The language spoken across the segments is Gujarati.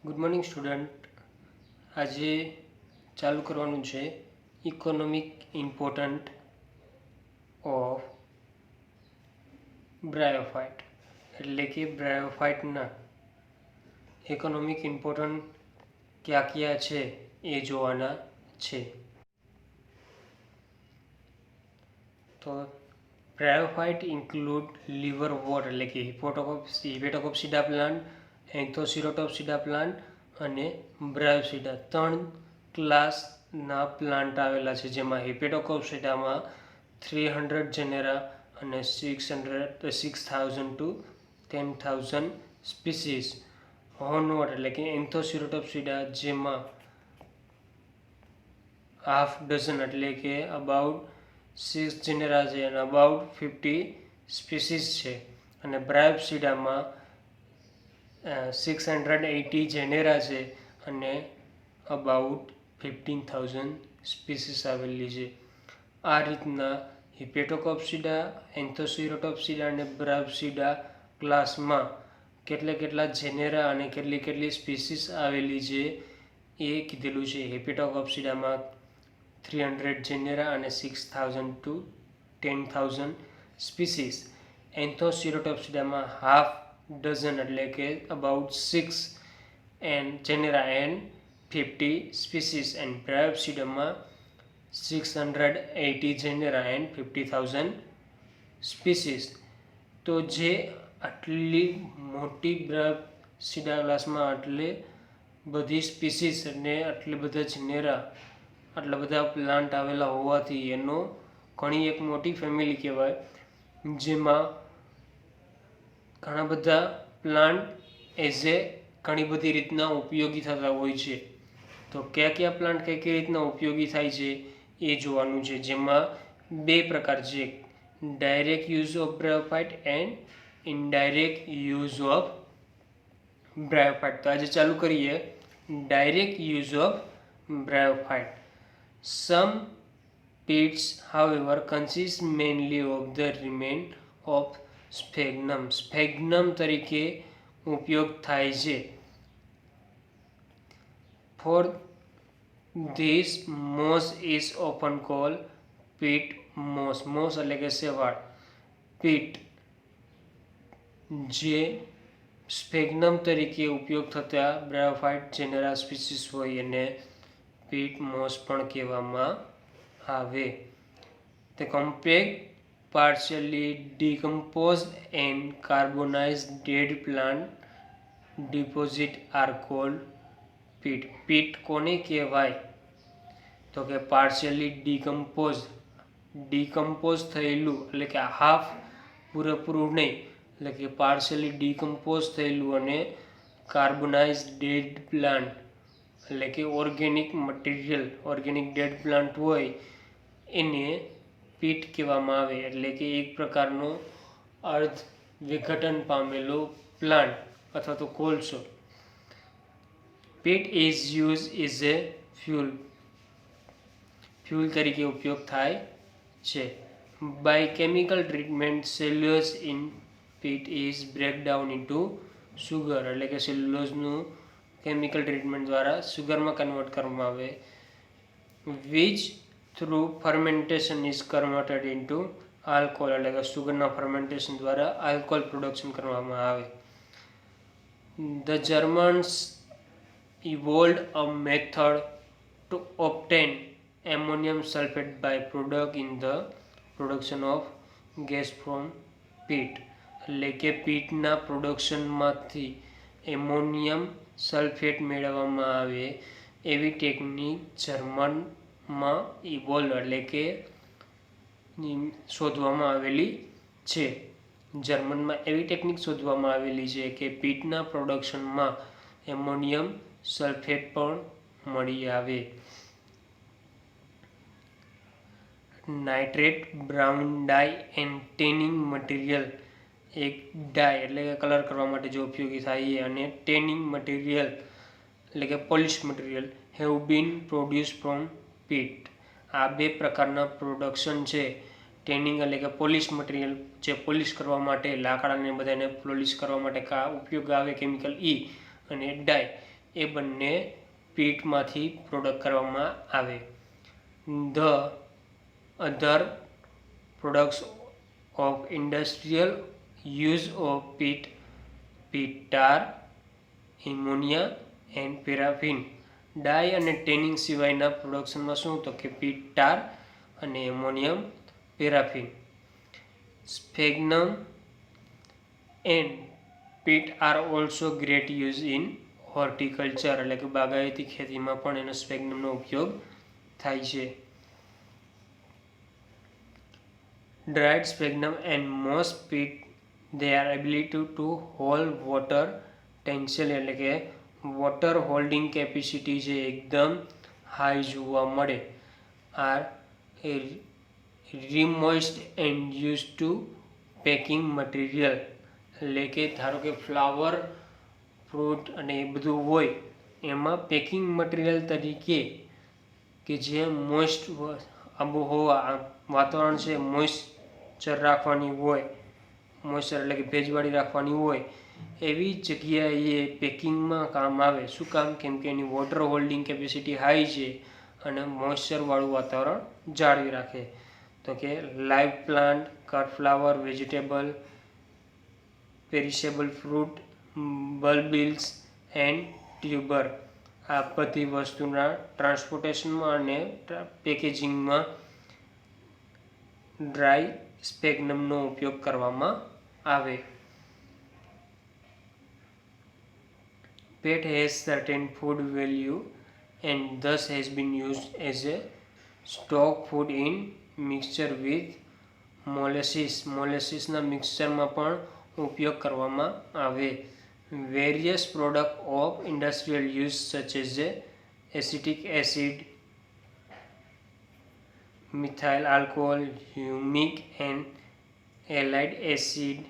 Good morning student. આજે ચાલુ કરવાનું છે ઇકોનોમિક ઇમ્પોર્ટન્ટ ઓફ બ્રાયોફાઇટ, એટલે કે બ્રાયોફાઇટના ઇકોનોમિક ઇમ્પોર્ટન્ટ કયા કયા છે એ જોવાના છે. તો બ્રાયોફાઇટ ઇન્ક્લુડ લીવરવોર્ટ એટલે કે હિપેટોકોપ્સિડા પ્લાન્ટ, એન્થોસિરોટોપ્સિડા પ્લાન્ટ અને બ્રાયોસિડા. 3 ક્લાસના પ્લાન્ટ આવેલા છે, જેમાં હિપેટોકોપ્સિડામાં 300 જેનેરા અને 6000 to 10,000 સ્પીસીસ. હોર્નવોર્ટ એટલે કે એન્થોસિરોટોપ્સિડા, જેમાં હાફ ડઝન એટલે કે અબાઉટ 6 જેનેરા છે અને અબાઉટ 50 સ્પીસીસ છે. અને બ્રાયોપ્સિડામાં 680 જેનેરા છે અને અબાઉટ 15,000 સ્પીસીસ આવેલી છે. આ રીતના હિપેટોકોપ્સિડા, એન્થોસિરોટોપ્સિડા અને બ્રાયોપ્સિડા ક્લાસમાં કેટલા જેનેરા અને કેટલી સ્પીસીસ આવેલી છે એ કીધેલું છે. હિપેટોકોપ્સિડામાં 300 જેનેરા અને 6,000 to 10,000 સ્પીસીસ. એન્થોસિરોટોપ્સિડામાં હાફ ડઝન એટલે કે about 6 genera and 50 species. And બ્રાયોપ્સિડામાં 680 જેનેરા એન્ડ 50,000 સ્પીસીસ. તો જે આટલી મોટી બ્રાયોપ્સિડા ક્લાસમાં આટલી બધી સ્પીસીસ અને આટલી બધા જેનેરા, આટલા બધા પ્લાન્ટ આવેલા હોવાથી એનો ઘણી એક મોટી ફેમિલી કહેવાય, જેમાં ઘણા બધા પ્લાન્ટ ઘણી બધી રીતના ઉપયોગી થતા હોય છે. તો કયા પ્લાન્ટ કઈ રીતના ઉપયોગી થાય છે એ જોવાનું છે, જેમાં 2 પ્રકાર છે, direct use of bryophyte and indirect use of bryophyte. તો આજે ચાલુ કરીએ direct use of bryophyte. Some pits, however, consist mainly of the remains of sphagnum. Sphagnum તરીકે ઉપયોગ થાય છે. For this, moss is often called pit moss. moss એટલે કે શેવાળ. pit જે સ્ફેગ્નમ તરીકે ઉપયોગ થતા બ્રાયોફાઇટ જેનેરા સ્પીસીસ હોય એને પીટ મોસ પણ કહેવામાં આવે. The compact, partially decomposed and carbonized dead plant deposits are called peat. peat કોને કહેવાય? તો કે પાર્શિયલી ડીકમ્પોઝ થયેલું એટલે કે હાફ પૂરેપૂરું નહીં, એટલે કે પાર્શિયલી ડીકમ્પોઝ થયેલું અને કાર્બોનાઇઝ્ડ ડેડ પ્લાન્ટ એટલે કે ઓર્ગેનિક ડેડ પ્લાન્ટ હોય એને પીટ કહેવામાં આવે. એટલે કે એક પ્રકારનો અર્ધ વિઘટન પામેલો પ્લાન્ટ અથવા તો કોલસો. Peat is use is a fuel તરીકે ઉપયોગ થાય છે. By chemical treatment cellulose in peat is break down into sugar, એટલે કે સેલ્યુલોઝનું કેમિકલ ટ્રીટમેન્ટ દ્વારા સુગરમાં કન્વર્ટ કરવામાં આવે. Which through fermentation is converted into alcohol, એટલે કે સુગરના ફર્મેન્ટેશન દ્વારા આલ્કોહોલ પ્રોડક્શન કરવામાં આવે. The Germans evolved a method to obtain ammonium sulfate by-product in the production of gas from peat. એટલે કે પીટના પ્રોડક્શનમાંથી એમોનિયમ સલ્ફેટ મેળવવામાં આવે એવી ટેકનિક જર્મનમાં ઇવોલ્વ એટલે કે શોધવામાં આવેલી છે. જર્મનમાં એવી ટેકનિક શોધવામાં આવેલી છે કે પીટના પ્રોડક્શનમાં એમોનિયમ સલ્ફેટ પણ મળી આવે. Nitrate brown dye and tanning material, એક ડાય એટલે કે કલર કરવા માટે જે ઉપયોગી થાય અને ટેનિંગ મટીરિયલ એટલે કે polish material have been produce from peat. આ 2 પ્રકારના પ્રોડક્શન છે. ટેનિંગ એટલે કે પોલિશ મટીરિયલ, જે પોલિશ કરવા માટે લાકડાને બધાને પોલિશ કરવા માટે ઉપયોગ આવે કેમિકલ અને ડાય એ બંને પીટમાંથી પ્રોડક્ટ કરવામાં આવે. The other products of industrial use of peat tar, ammonia and paraffin. Dye અને ટેનિંગ સિવાયના પ્રોડક્શનમાં શું તો કે પીટ ટાર અને ammonium paraffin. Sphagnum and peat are also great use in horticulture, એટલે કે બાગાયતી ખેતીમાં પણ એનો સ્ફેગ્નમનો ઉપયોગ થાય છે. Dried sphagnum and moss peat they are ability to hold water tension, એટલે કે વોટર હોલ્ડિંગ કેપેસિટી છે એકદમ હાઈ જોવા મળે. Are remoist and use to packing material, એટલે કે ધારો કે ફ્લાવર, ફ્રૂટ અને એ બધું હોય એમાં પેકિંગ મટીરિયલ તરીકે કે જે મોઇસ્ટ આબોહવા વાતાવરણ છે મોઇસ્ચર રાખવાની હોય, મોઇસ્ચર એટલે કે ભેજવાળી રાખવાની હોય એવી જગ્યાએ પેકિંગમાં કામ આવે. શું કામ? કેમ કે એની વોટર હોલ્ડિંગ કેપેસિટી હાઈ છે અને મોઇસ્ચરવાળું વાતાવરણ જાળવી રાખે. તો કે live plant, cut flower, vegetable, perishable fruit, bulbils and tuber, આ બધી વસ્તુના ટ્રાન્સપોર્ટેશનમાં અને પેકેજિંગમાં ડ્રાય સ્ફેગ્નમનો ઉપયોગ કરવામાં આવે. Peat has certain food value and thus has been used as a stock food in mixture with molasses. મોલેસીસના મિક્સચરમાં પણ ઉપયોગ કરવામાં આવે. Various product of industrial use such as acetic acid, methyl alcohol, humic and allied acid,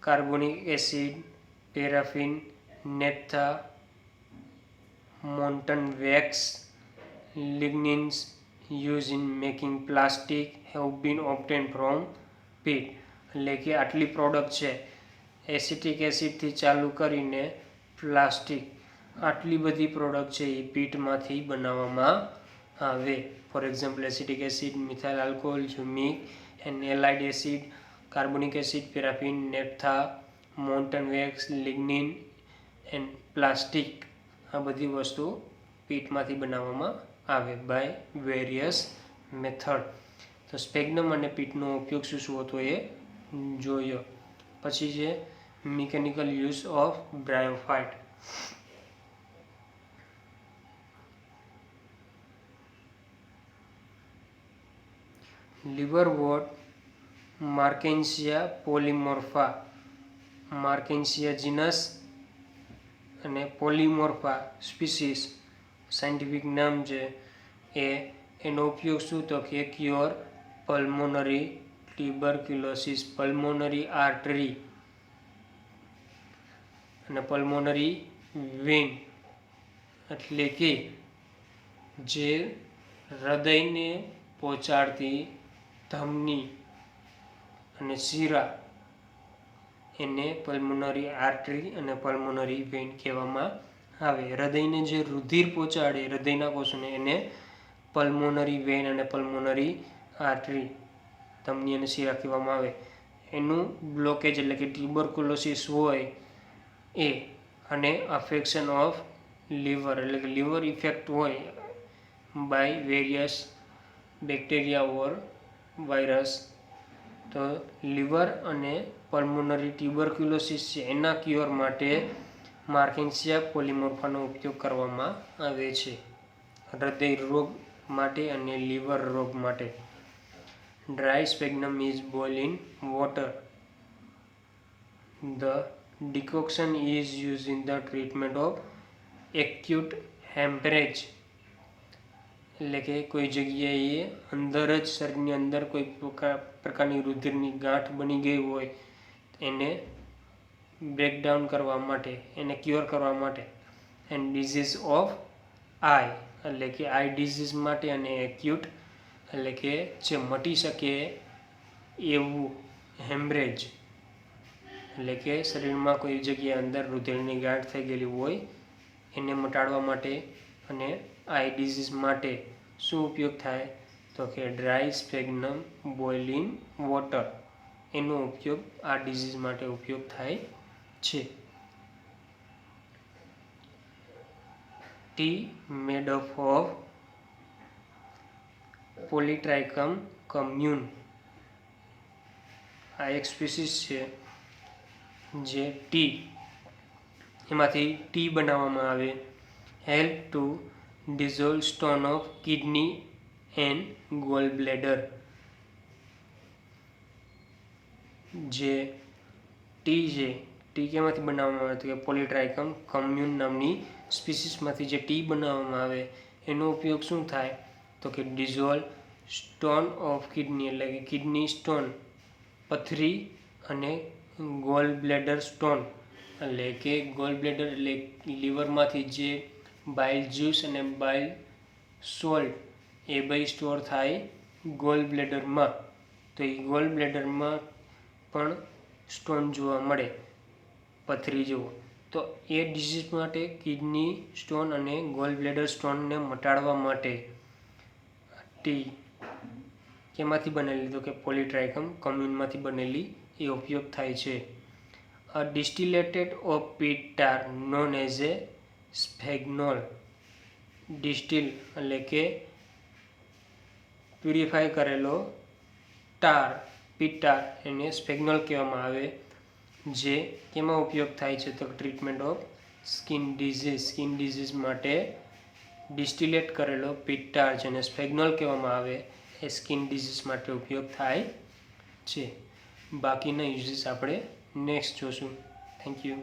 carbonic acid, paraffin, naphtha, montan wax, lignins used in making plastic have been obtained from peat. એટલે કે આટલી પ્રોડક્ટ છે એસિટિક એસિડથી ચાલુ કરીને પ્લાસ્ટિક, આટલી બધી પ્રોડક્ટ છે એ પીટમાંથી બનાવવામાં આવે. For example acetic acid, methyl alcohol, humic and allied acid, carbonic acid, paraffin, naphtha, montan wax, lignin and plastic, આ બધી વસ્તુ પીટમાંથી બનાવવામાં આવે બાય વેરિયસ મેથડ. તો સ્ફેગ્નમ અને પીટનો ઉપયોગ શું શું હતો એ જોયો. પછી છે મિકેનિકલ યુઝ ઓફ બ્રાયોફાઇટ. લીવરવોર્ટ માર્કેન્સિયા પોલીમોર્ફા, માર્કેન્સિયા જીનસ અને પોલીમોર્ફા સ્પીસીસ સાયન્ટિફિક નામ છે એનો ઉપયોગ શું તો કે cure pulmonary tuberculosis, pulmonary artery અને પલ્મોનરી વેન, એટલે કે જે હૃદયને પહોંચાડતી ધમની અને શિરા એને પલ્મોનરી આર્ટરી અને પલ્મોનરી વેન કહેવામાં આવે. હૃદયને જે રુધિર પહોંચાડે હૃદયના કોષોને એને પલ્મોનરી વેન અને પલ્મોનરી આર્ટરી, ધમની અને શિરા કહેવામાં આવે. એનું બ્લોકેજ એટલે કે ટ્યુબરક્યુલોસિસ હોય એ અને અફેક્શન ઓફ લીવર એટલે કે લીવર ઇફેક્ટ હોય by various bacteria or virus. તો લીવર અને પલ્મોનરી ટ્યુબરક્યુલોસિસ છે એના ક્યોર માટે માર્કેન્સિયા પોલીમોર્ફાનો ઉપયોગ કરવામાં આવે છે હૃદય રોગ માટે અને લીવર રોગ માટે. Dry sphagnum is boil in water. The decoction is used in the treatment of acute hemorrhage, એટલે કે કોઈ જગ્યાએ અંદર જ શરીરની અંદર કોઈ પ્રકારની રુધિરની ગાંઠ બની ગઈ હોય એને બ્રેકડાઉન કરવા માટે, એને ક્યોર કરવા માટે. એન્ડ ડિઝીઝ ઓફ આઈ એટલે કે આઈ ડિઝીઝ માટે અને એક્યુટ એટલે કે જે મટી શકે એવું હેમરેજ એટલે કે શરીરમાં કોઈ જગ્યાએ અંદર રુધિરની ગાંઠ થઈ ગયેલી હોય એને મટાડવા માટે અને આઈ ડિઝીઝ માટે શું ઉપયોગ થાય તો કે ડ્રાય સ્ફેગ્નમ બોઇલિંગ વોટર એનો ઉપયોગ આ ડિઝીઝ માટે ઉપયોગ થાય છે. Tea made up of polytrichum commune આ એક સ્પીસીસ છે જે ટી એમાંથી ટી બનાવવામાં આવે. Help to dissolve stone of kidney and goal bladder. જે ટી છે ટી કેમાંથી બનાવવામાં આવે તો કે પોલીટ્રાઇકમ કમ્યુન નામની સ્પીસીસમાંથી જે ટી બનાવવામાં આવે એનો ઉપયોગ શું થાય તો કે ડિઝોલ્વ સ્ટોન ઓફ કિડની એટલે કે કિડની સ્ટોન પથરી અને ગોલ બ્લેડર સ્ટોન એટલે કે ગોલ બ્લેડર એટલે લીવરમાંથી જે બાઇલ જ્યુસ અને બાઇલ સોલ્ટ એ બે સ્ટોર થાય ગોલ બ્લેડરમાં. તો એ ગોલ બ્લેડરમાં પણ સ્ટોન જોવા મળે પથરી જેવો. તો એ ડિઝીઝ માટે કિડની સ્ટોન અને ગોલ બ્લેડર સ્ટોનને મટાડવા માટે ટી કેમાંથી બનેલી તો કે પોલીટ્રાઇકમ કમ્યુનમાંથી બનેલી એ ઉપયોગ થાય છે. A distillated of peat tar known as a sphagnol. Distil એટલે કે પ્યુરિફાય કરેલો ટાર પીટ ટાર એને સ્ફેગ્નોલ કહેવામાં આવે. જે કેમાં ઉપયોગ થાય છે તો ટ્રીટમેન્ટ ઓફ સ્કિન ડિઝીઝ માટે ડિસ્ટિલેટ કરેલો પીટ ટાર જેને સ્ફેગ્નોલ કહેવામાં આવે એ સ્કિન ડિઝીઝ માટે ઉપયોગ થાય છે. બાકીના યુઝીસ આપણે નેક્સ્ટ જોશું. Thank you.